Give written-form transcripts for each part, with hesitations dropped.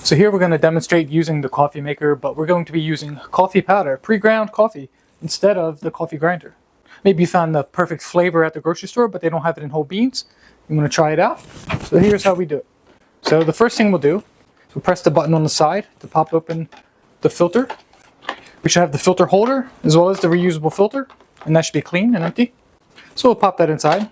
So here we're going to demonstrate using the coffee maker, but we're going to be using coffee powder, pre-ground coffee, instead of the coffee grinder. Maybe you found the perfect flavor at the grocery store, but they don't have it in whole beans. You want to try it out? So here's how we do it. So the first thing we'll do is we'll press the button on the side to pop open the filter. We should have the filter holder as well as the reusable filter, and that should be clean and empty. So we'll pop that inside.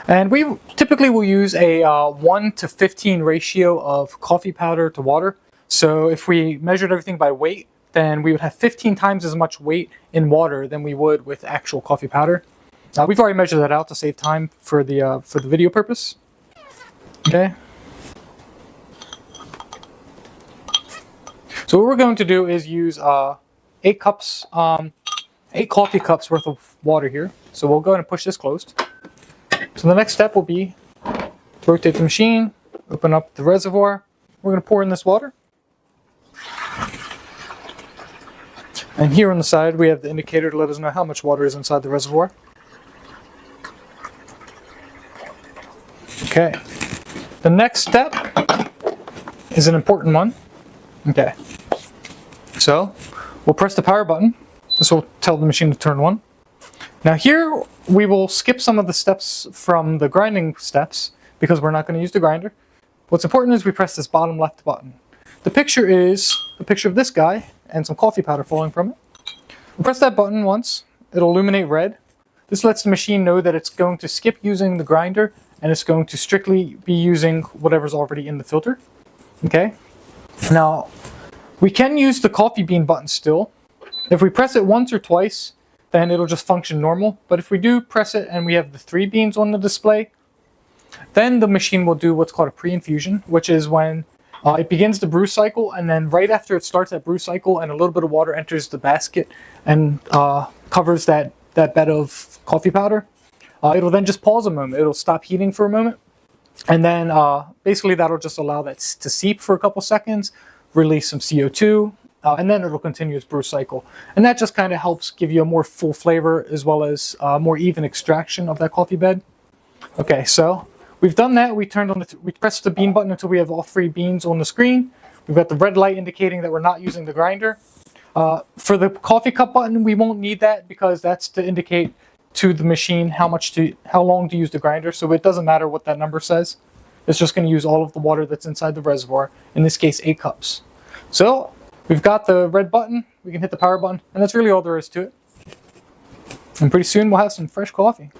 And we typically will use a 1 to 15 ratio of coffee powder to water. So if we measured everything by weight, then we would have 15 times as much weight in water than we would with actual coffee powder. We've already measured that out to save time for the video purpose. Okay. So what we're going to do is use 8 coffee cups worth of water here. So we'll go ahead and push this closed. So the next step will be to rotate the machine, open up the reservoir. We're going to pour in this water. And here on the side we have the indicator to let us know how much water is inside the reservoir. Okay. The next step is an important one. Okay. So we'll press the power button. This will tell the machine to turn on. Now here we will skip some of the steps from the grinding steps because we're not going to use the grinder. What's important is we press this bottom left button. The picture is a picture of this guy and some coffee powder falling from it. We'll press that button once. It'll illuminate red. This lets the machine know that it's going to skip using the grinder and it's going to strictly be using whatever's already in the filter. Okay. Now we can use the coffee bean button still. If we press it once or twice, then it'll just function normal. But if we do press it and we have the 3 beans on the display, then the machine will do what's called a pre-infusion, which is when it begins the brew cycle, and then right after it starts that brew cycle and a little bit of water enters the basket and covers that bed of coffee powder, it'll then just pause a moment. It'll stop heating for a moment, and then basically that'll just allow that to seep for a couple seconds, release some CO2, and then it'll continue its brew cycle. And that just kind of helps give you a more full flavor as well as more even extraction of that coffee bed. Okay, so we've done that. We pressed the bean button until we have all 3 beans on the screen. We've got the red light indicating that we're not using the grinder. For the coffee cup button, we won't need that because that's to indicate to the machine how long to use the grinder. So it doesn't matter what that number says. It's just going to use all of the water that's inside the reservoir. In this case, 8 cups. So we've got the red button. We can hit the power button, and that's really all there is to it. And pretty soon we'll have some fresh coffee.